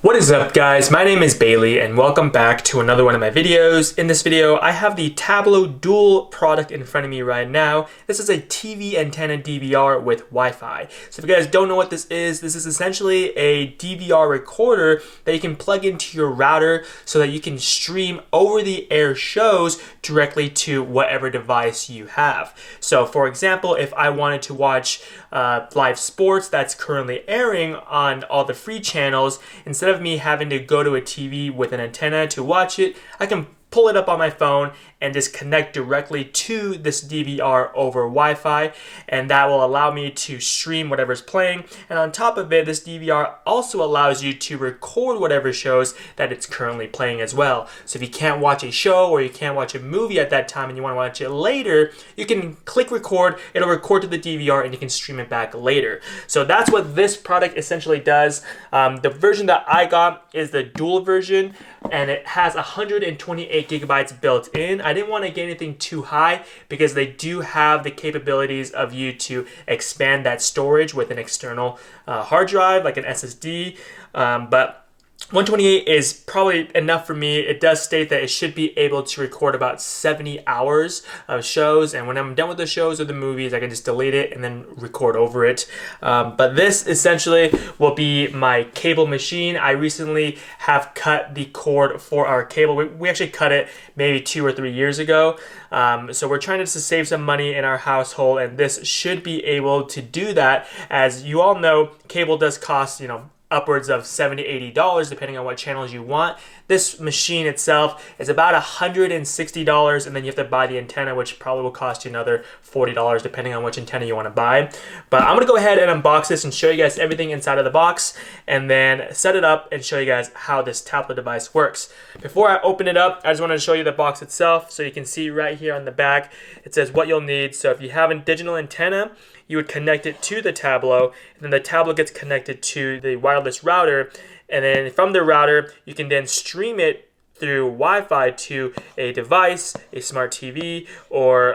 What is up, guys? My name is Bailey and welcome back to another one of my videos. In this video, I have the Tablo dual product in front of me right now. This is a TV antenna DVR with Wi-Fi. So if you guys don't know what this is essentially a DVR recorder that you can plug into your router so that you can stream over-the-air shows directly to whatever device you have. So for example, if I wanted to watch live sports that's currently airing on all the free channels, instead of me having to go to a TV with an antenna to watch it, I can pull it up on my phone and just connect directly to this DVR over Wi-Fi, and that will allow me to stream whatever's playing. And on top of it, this DVR also allows you to record whatever shows that it's currently playing as well. So if you can't watch a show or you can't watch a movie at that time and you want to watch it later, you can click record, it'll record to the DVR and you can stream it back later. So that's what this product essentially does. The version that I got is the dual version, and it has 128 gigabytes built in. I didn't want to get anything too high because they do have the capabilities of you to expand that storage with an external hard drive like an SSD, but 128 is probably enough for me. It does state that it should be able to record about 70 hours of shows, and when I'm done with the shows or the movies, I can just delete it and then record over it. But this essentially will be my cable machine. I recently have cut the cord for our cable. We actually cut it maybe 2 or 3 years ago. So we're trying to save some money in our household, and this should be able to do that. As you all know, cable does cost, upwards of $70–80 depending on what channels you want. This machine itself is about $160, and then you have to buy the antenna, which probably will cost you another $40 depending on which antenna you want to buy. But I'm gonna go ahead and unbox this and show you guys everything inside of the box, and then set it up and show you guys how this Tablo device works. Before I open it up, I just wanted to show you the box itself. So you can see right here on the back, it says what you'll need. So if you have a digital antenna, you would connect it to the Tablo, and then the Tablo gets connected to the wireless router, and then from the router, you can then stream it through Wi-Fi to a device, a smart TV, or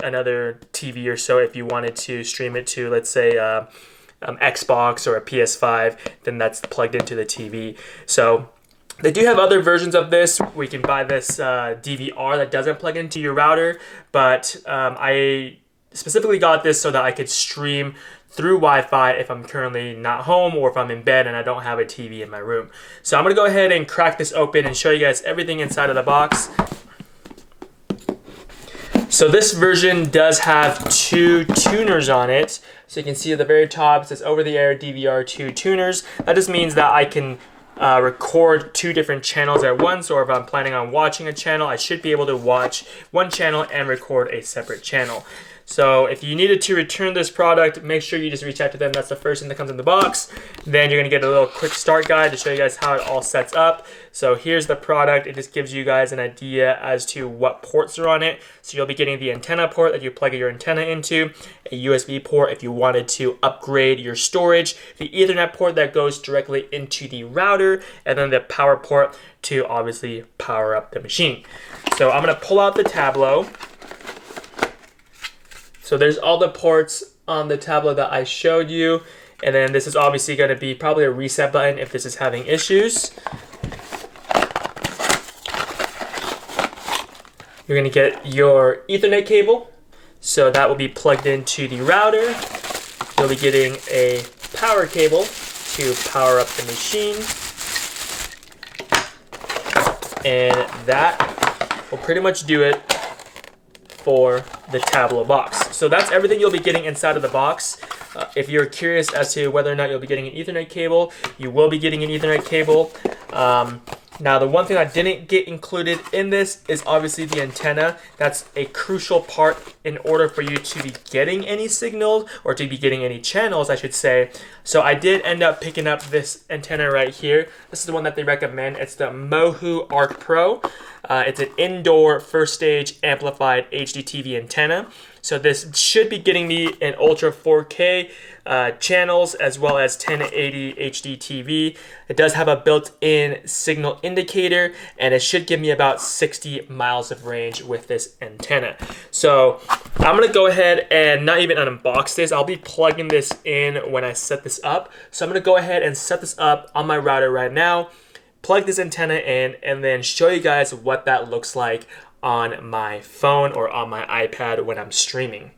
another TV or so. If you wanted to stream it to, let's say, Xbox or a PS5, then that's plugged into the TV. So they do have other versions of this. We can buy this DVR that doesn't plug into your router, but I specifically got this so that I could stream through Wi-Fi if I'm currently not home or if I'm in bed and I don't have a TV in my room. So I'm gonna go ahead and crack this open and show you guys everything inside of the box. So this version does have 2 tuners on it. So you can see at the very top, it says over-the-air DVR 2 tuners. That just means that I can record 2 different channels at once, or if I'm planning on watching a channel, I should be able to watch one channel and record a separate channel. So if you needed to return this product, make sure you just reach out to them. That's the first thing that comes in the box. Then you're gonna get a little quick start guide to show you guys how it all sets up. So here's the product. It just gives you guys an idea as to what ports are on it. So you'll be getting the antenna port that you plug your antenna into, a USB port if you wanted to upgrade your storage, the Ethernet port that goes directly into the router, and then the power port to obviously power up the machine. So I'm gonna pull out the Tablo. So there's all the ports on the Tablo that I showed you, and then this is obviously going to be probably a reset button if this is having issues. You're going to get your Ethernet cable, so that will be plugged into the router. You'll be getting a power cable to power up the machine, and that will pretty much do it for the Tablo box. So that's everything you'll be getting inside of the box. If you're curious as to whether or not you'll be getting an Ethernet cable, you will be getting an Ethernet cable. Now, the one thing I didn't get included in this is obviously the antenna. That's a crucial part in order for you to be getting any signals, or to be getting any channels, I should say. So I did end up picking up this antenna right here. This is the one that they recommend. It's the Mohu Arc Pro. It's an indoor first stage amplified HD TV antenna. So this should be getting me an Ultra 4K channels as well as 1080 HD TV. It does have a built-in signal indicator, and it should give me about 60 miles of range with this antenna. So I'm gonna go ahead and not even unbox this. I'll be plugging this in when I set this up. So I'm gonna go ahead and set this up on my router right now, plug this antenna in, and then show you guys what that looks like on my phone or on my iPad when I'm streaming.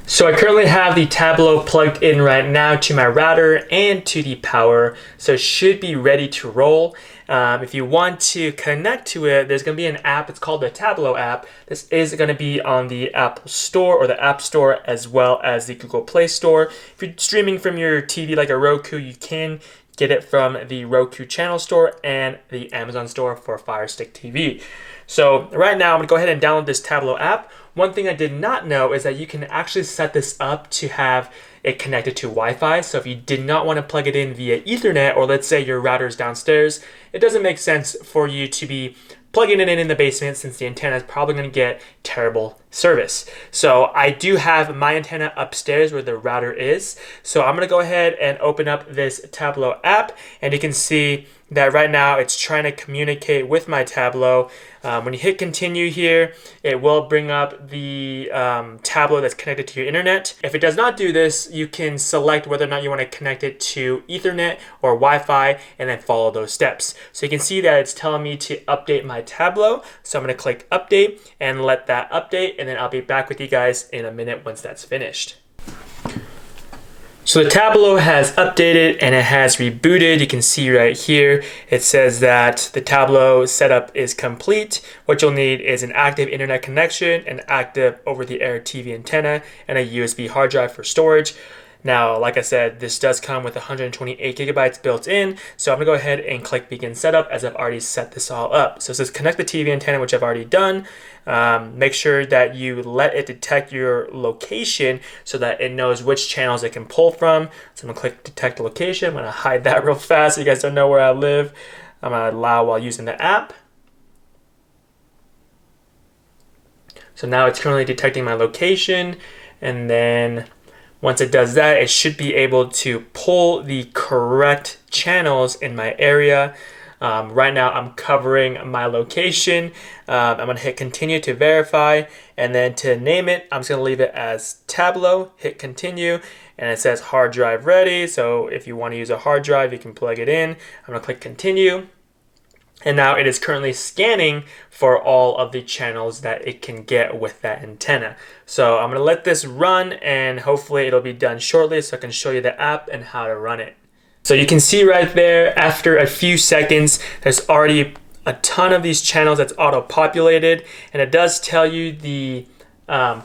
So I currently have the Tablo plugged in right now to my router and to the power, so it should be ready to roll. If you want to connect to it, there's going to be an app. It's called the Tablo app. This is going to be on the Apple Store or the App Store as well as the Google Play Store. If you're streaming from your TV like a Roku, you can get it from the Roku channel store and the Amazon store for Fire Stick TV. So right now I'm gonna go ahead and download this Tablo app. One thing I did not know is that you can actually set this up to have it connected to Wi-Fi. So if you did not want to plug it in via Ethernet, or let's say your router is downstairs, it doesn't make sense for you to be plugging it in the basement, since the antenna is probably going to get terrible service. So I do have my antenna upstairs where the router is. So I'm going to go ahead and open up this Tablo app, and you can see that right now it's trying to communicate with my Tablo. When you hit continue here, it will bring up the Tablo that's connected to your internet. If it does not do this, you can select whether or not you want to connect it to Ethernet or Wi-Fi, and then follow those steps. So you can see that it's telling me to update my Tablo. So I'm going to click update and let that update, and then I'll be back with you guys in a minute once that's finished. So the Tablo has updated and it has rebooted. You can see right here, it says that the Tablo setup is complete. What you'll need is an active internet connection, an active over-the-air TV antenna, and a USB hard drive for storage. Now, like I said, this does come with 128 gigabytes built in, so I'm gonna go ahead and click begin setup as I've already set this all up. So it says connect the TV antenna, which I've already done. Make sure that you let it detect your location so that it knows which channels it can pull from. So I'm gonna click detect location. I'm gonna hide that real fast so you guys don't know where I live. I'm gonna allow while using the app. So now it's currently detecting my location, and then once it does that, it should be able to pull the correct channels in my area. Right now I'm covering my location. I'm gonna hit continue to verify, and then to name it, I'm just gonna leave it as Tablo, hit continue, and it says hard drive ready. So if you wanna use a hard drive, you can plug it in. I'm gonna click continue. And now it is currently scanning for all of the channels that it can get with that antenna. So I'm gonna let this run, and hopefully it'll be done shortly so I can show you the app and how to run it. So you can see right there, after a few seconds, there's already a ton of these channels that's auto-populated, and it does tell you the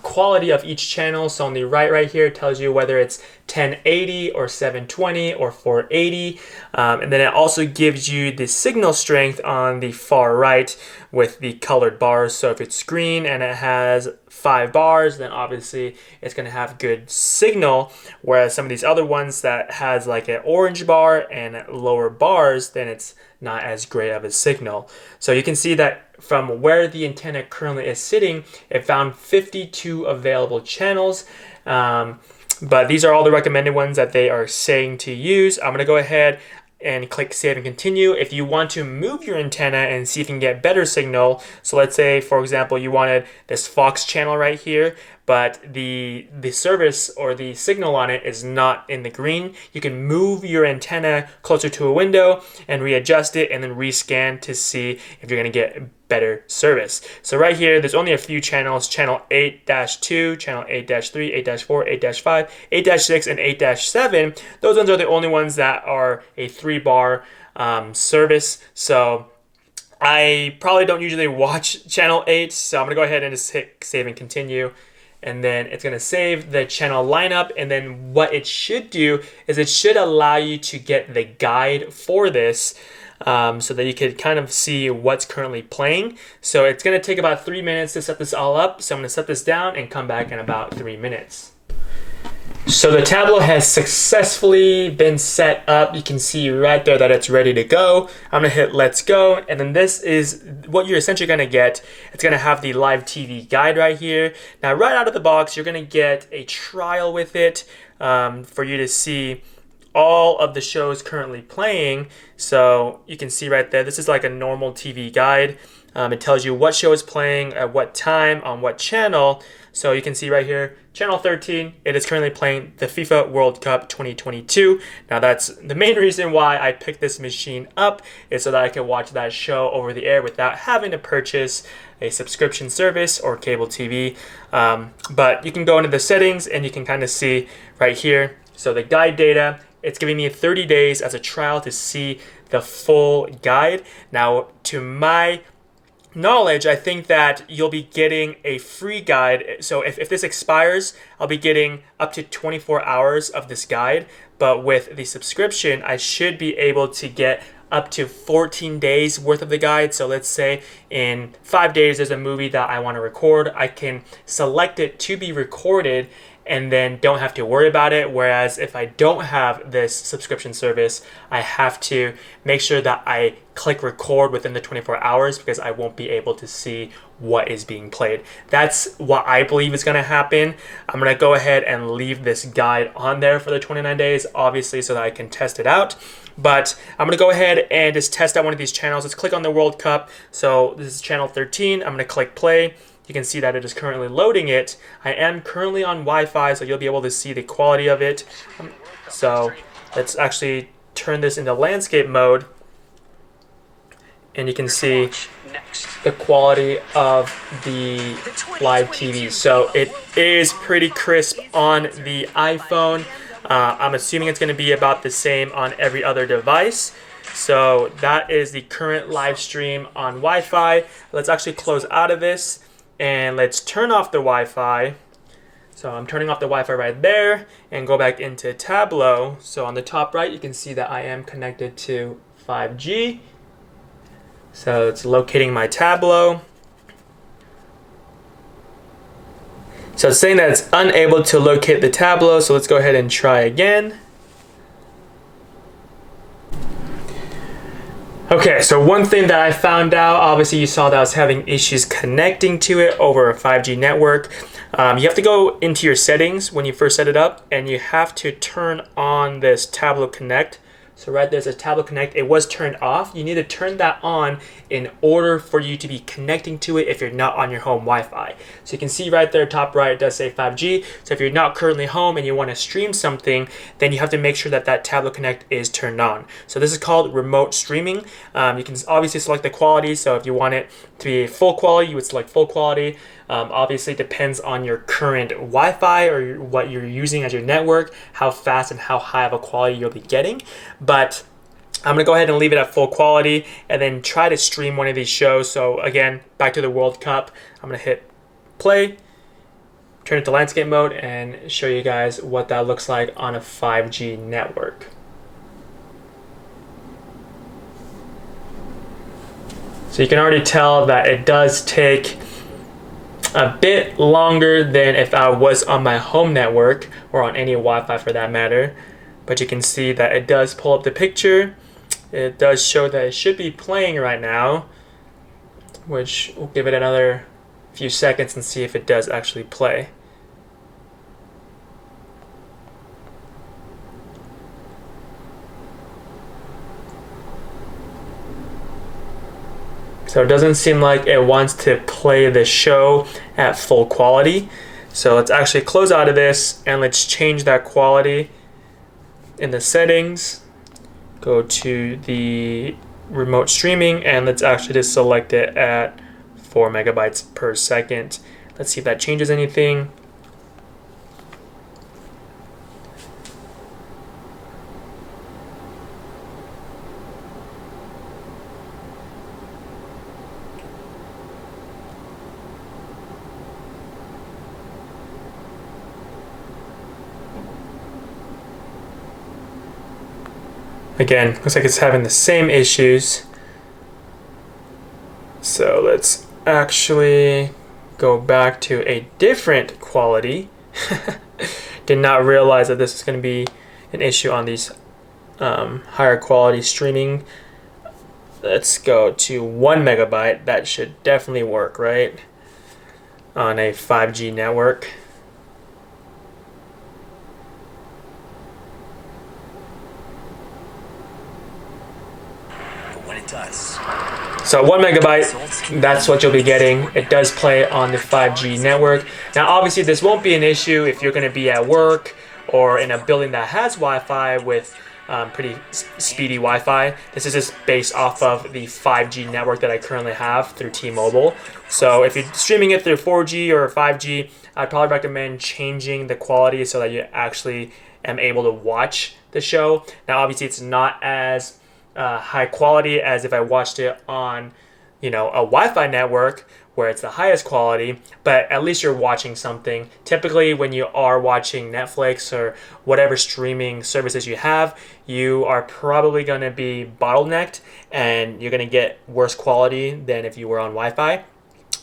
quality of each channel. So on the right here, it tells you whether it's 1080 or 720 or 480. And then it also gives you the signal strength on the far right with the colored bars. So if it's green and it has 5 bars, then obviously it's going to have good signal. Whereas some of these other ones that has like an orange bar and lower bars, then it's not as great of a signal. So you can see that from where the antenna currently is sitting, it found 52 available channels. But these are all the recommended ones that they are saying to use. I'm gonna go ahead and click save and continue. If you want to move your antenna and see if you can get better signal, so let's say, for example, you wanted this Fox channel right here, but the service or the signal on it is not in the green, you can move your antenna closer to a window and readjust it and then rescan to see if you're gonna get better service. So right here, there's only a few channels, channel 8-2, channel 8-3, 8-4, 8-5, 8-6, and 8-7. Those ones are the only ones that are a 3-bar service. So I probably don't usually watch channel 8, so I'm gonna go ahead and just hit save and continue. And then it's gonna save the channel lineup, and then what it should do is it should allow you to get the guide for this, so that you could kind of see what's currently playing. So it's gonna take about 3 minutes to set this all up. So I'm gonna set this down and come back in about 3 minutes. So the Tablo has successfully been set up. You can see right there that it's ready to go. I'm gonna hit let's go, and then this is what you're essentially gonna get. It's gonna have the live TV guide right here. Now right out of the box, you're gonna get a trial with it for you to see all of the shows currently playing. So you can see right there, this is like a normal TV guide. It tells you what show is playing at what time on what channel. So you can see right here, channel 13, it is currently playing the FIFA World Cup 2022. Now that's the main reason why I picked this machine up, is so that I can watch that show over the air without having to purchase a subscription service or cable TV. But you can go into the settings and you can kind of see right here. So the guide data, it's giving me 30 days as a trial to see the full guide. Now, to my knowledge, I think that you'll be getting a free guide. So if this expires, I'll be getting up to 24 hours of this guide. But with the subscription, I should be able to get up to 14 days worth of the guide. So let's say in 5 days there's a movie that I want to record. I can select it to be recorded and then don't have to worry about it. Whereas if I don't have this subscription service, I have to make sure that I click record within the 24 hours because I won't be able to see what is being played. That's what I believe is going to happen. I'm going to go ahead and leave this guide on there for the 29 days, obviously, so that I can test it out. But I'm going to go ahead and just test out one of these channels. Let's click on the World Cup. So this is channel 13. I'm going to click play. You can see that it is currently loading it. I am currently on Wi-Fi, so you'll be able to see the quality of it. So let's actually turn this into landscape mode. And you can see the quality of the live TV. So it is pretty crisp on the iPhone. I'm assuming it's going to be about the same on every other device. So that is the current live stream on Wi-Fi. Let's actually close out of this and let's turn off the Wi-Fi. So I'm turning off the Wi-Fi right there and go back into Tablo. So on the top right, you can see that I am connected to 5G. So it's locating my Tablo. So it's saying that it's unable to locate the Tablo, so let's go ahead and try again. Okay, so one thing that I found out, obviously you saw that I was having issues connecting to it over a 5G network. You have to go into your settings when you first set it up, and you have to turn on this Tablo Connect. So right there's a Tablo Connect. It was turned off. You need to turn that on in order for you to be connecting to it if you're not on your home Wi-Fi. So you can see right there, top right, it does say 5G. So if you're not currently home and you want to stream something, then you have to make sure that that Tablo Connect is turned on. So this is called remote streaming. You can obviously select the quality. So if you want it to be full quality, you would select full quality. Obviously, it depends on your current Wi-Fi or what you're using as your network, how fast and how high of a quality you'll be getting. But I'm going to go ahead and leave it at full quality and then try to stream one of these shows. So again, back to the World Cup. I'm going to hit play, turn it to landscape mode, and show you guys what that looks like on a 5G network. So you can already tell that it does take a bit longer than if I was on my home network or on any Wi-Fi for that matter. But you can see that it does pull up the picture. It does show that it should be playing right now, which we'll give it another few seconds and see if it does actually play. So it doesn't seem like it wants to play the show at full quality. So let's actually close out of this and let's change that quality in the settings. Go to the remote streaming and let's actually just select it at 4 megabytes per second. Let's see if that changes anything. Again, looks like it's having the same issues. So let's actually go back to a different quality Did not realize that this is going to be an issue on these higher quality streaming. Let's go to 1 megabyte. That should definitely work, right? On a 5G network. But when it does. So 1 megabyte, that's what you'll be getting. It does play on the 5G network. Now obviously this won't be an issue if you're going to be at work or in a building that has Wi-Fi with pretty speedy Wi-Fi. This is just based off of the 5G network that I currently have through T-Mobile. So if you're streaming it through 4G or 5G, I'd probably recommend changing the quality so that you actually am able to watch the show. Now obviously it's not as high quality as if I watched it on, a Wi-Fi network where it's the highest quality, but at least you're watching something. Typically when you are watching Netflix or whatever streaming services you have, you are probably going to be bottlenecked and you're going to get worse quality than if you were on Wi-Fi.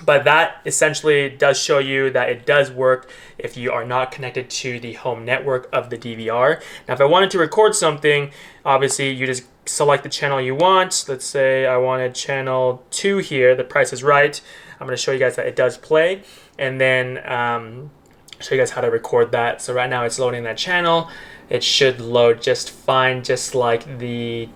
But that essentially does show you that it does work if you are not connected to the home network of the DVR. Now, if I wanted to record something, obviously you just select the channel you want. Let's say I wanted channel 2 here. The Price is Right. I'm going to show you guys that it does play, and then show you guys how to record that. So right now it's loading that channel. It should load just fine, just like the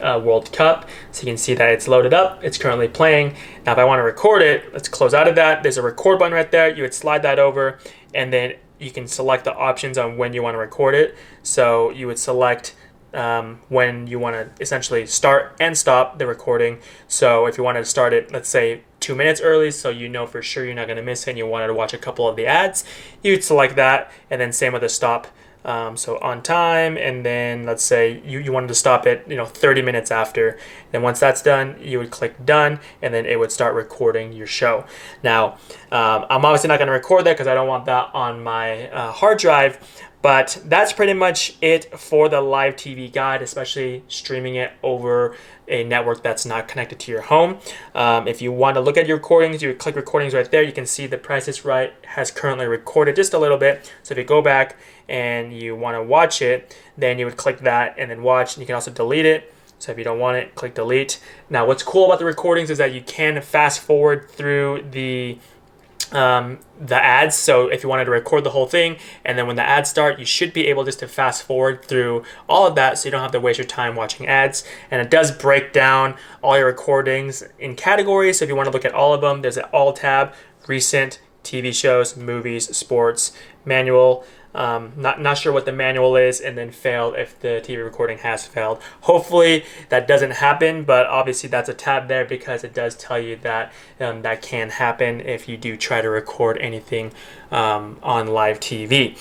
World Cup. So you can see that it's loaded up. It's currently playing. Now if I want to record it, let's close out of that. There's a record button right there. You would slide that over, and then you can select the options on when you want to record it. So you would select when you want to essentially start and stop the recording. So if you wanted to start it, let's say 2 minutes early, so you know for sure you're not going to miss it and you wanted to watch a couple of the ads, you'd select that, and then same with the stop. So on time, and then let's say you wanted to stop it 30 minutes after. Then once that's done, you would click done, and then it would start recording your show. Now I'm obviously not going to record that because I don't want that on my hard drive, but that's pretty much it for the live TV guide, especially streaming it over a network that's not connected to your home. If you want to look at your recordings, you would click recordings right there. You can see the Price is Right has currently recorded just a little bit. So if you go back and you want to watch it, then you would click that and then watch. And you can also delete it. So if you don't want it, click delete. Now what's cool about the recordings is that you can fast forward through the ads. So if you wanted to record the whole thing, and then when the ads start, you should be able just to fast forward through all of that, so you don't have to waste your time watching ads. And it does break down all your recordings in categories. So if you want to look at all of them, there's an all tab: recent, TV shows, movies, sports, manual. Not sure what the manual is, and then failed if the TV recording has failed. Hopefully that doesn't happen, but obviously that's a tab there because it does tell you that that can happen if you do try to record anything on live TV.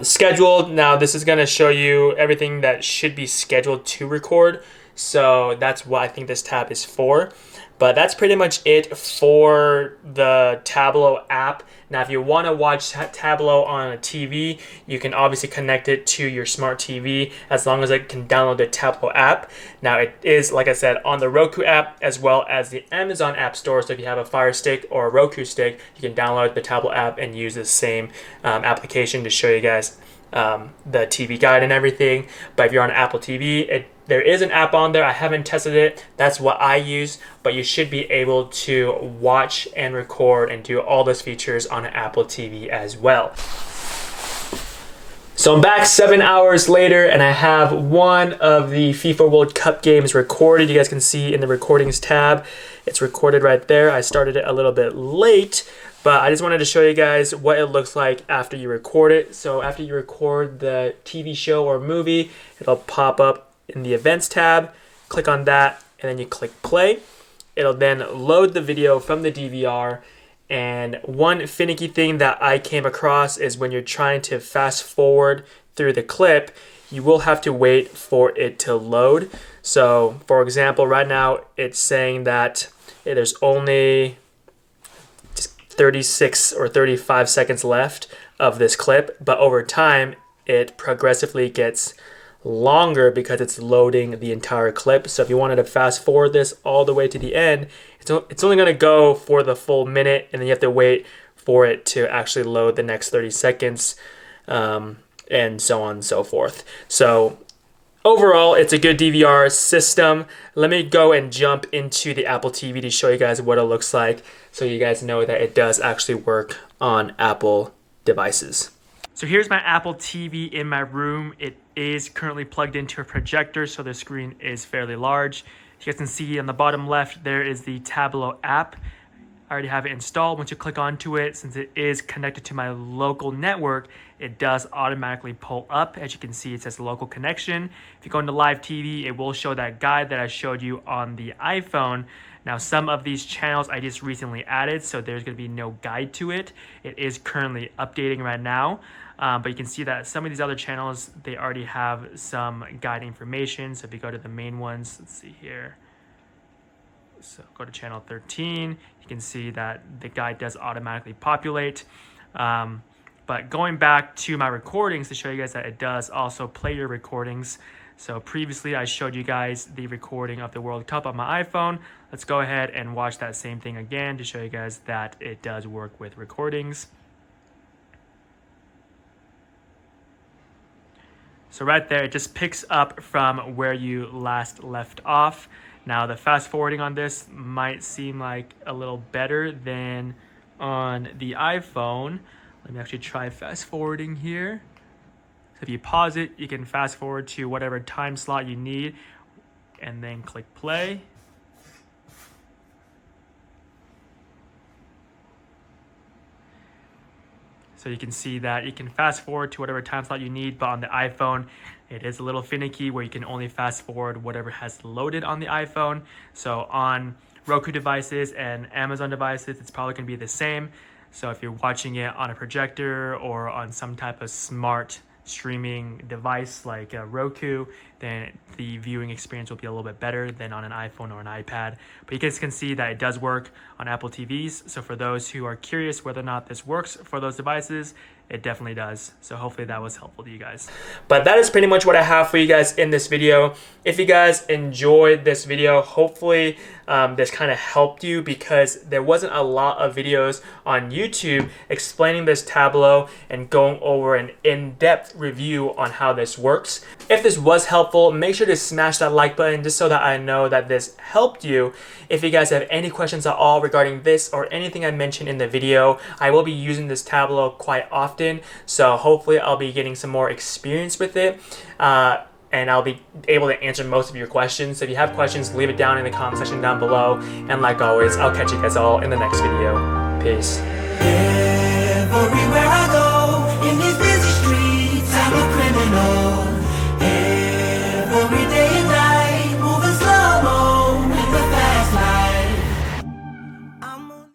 Scheduled, now this is going to show you everything that should be scheduled to record, so that's what I think this tab is for. But that's pretty much it for the Tablo app. Now, if you want to watch Tablo on a TV, you can obviously connect it to your smart TV as long as it can download the Tablo app. Now, it is, like I said, on the Roku app as well as the Amazon App Store. So if you have a Fire Stick or a Roku stick, you can download the Tablo app and use the same application to show you guys the TV guide and everything. But if you're on Apple TV, there is an app on there. I haven't tested it. That's what I use. But you should be able to watch and record and do all those features on an Apple TV as well. So I'm back 7 hours later, and I have one of the FIFA World Cup games recorded. You guys can see in the recordings tab, it's recorded right there. I started it a little bit late, but I just wanted to show you guys what it looks like after you record it. So after you record the TV show or movie, it'll pop up in the events tab. Click on that, and then you click play. It'll then load the video from the DVR. And one finicky thing that I came across is when you're trying to fast forward through the clip, you will have to wait for it to load. So for example, right now it's saying that there's only just 36 or 35 seconds left of this clip, but over time it progressively gets longer because it's loading the entire clip. So if you wanted to fast forward this all the way to the end, it's only going to go for the full minute, and then you have to wait for it to actually load the next 30 seconds. and so on and so forth. So overall, it's a good DVR system. Let me go and jump into the Apple TV to show you guys what it looks like so you guys know that it does actually work on Apple devices. So here's my Apple TV in my room. It is currently plugged into a projector, so the screen is fairly large. You guys can see on the bottom left, there is the Tablo app. I already have it installed. Once you click onto it, since it is connected to my local network, it does automatically pull up. As you can see, it says local connection. If you go into live TV, it will show that guide that I showed you on the iPhone. Now, some of these channels I just recently added, so there's going to be no guide to it. It is currently updating right now. But you can see that some of these other channels, they already have some guide information. So if you go to the main ones, let's see here. So go to channel 13, you can see that the guide does automatically populate. But going back to my recordings to show you guys that it does also play your recordings. So previously I showed you guys the recording of the World Cup on my iPhone. Let's go ahead and watch that same thing again to show you guys that it does work with recordings. So right there, it just picks up from where you last left off. Now the fast forwarding on this might seem like a little better than on the iPhone. Let me actually try fast forwarding here. So if you pause it, you can fast forward to whatever time slot you need and then click play. So you can see that you can fast forward to whatever time slot you need, but on the iPhone, it is a little finicky where you can only fast forward whatever has loaded on the iPhone. So on Roku devices and Amazon devices, it's probably going to be the same. So if you're watching it on a projector or on some type of smart streaming device like Roku, then the viewing experience will be a little bit better than on an iPhone or an iPad. But you guys can see that it does work on Apple TVs. So for those who are curious whether or not this works for those devices, it definitely does. So hopefully that was helpful to you guys. But that is pretty much what I have for you guys in this video. If you guys enjoyed this video, hopefully this kind of helped you, because there wasn't a lot of videos on YouTube explaining this Tablo and going over an in-depth review on how this works. If this was helpful, make sure to smash that like button just so that I know that this helped you. If you guys have any questions at all regarding this or anything I mentioned in the video, I will be using this Tablo quite often, so hopefully I'll be getting some more experience with it. And I'll be able to answer most of your questions. So if you have questions, leave it down in the comment section down below. And like always, I'll catch you guys all in the next video. Peace. Everywhere I go, in these busy streets, I'm a criminal.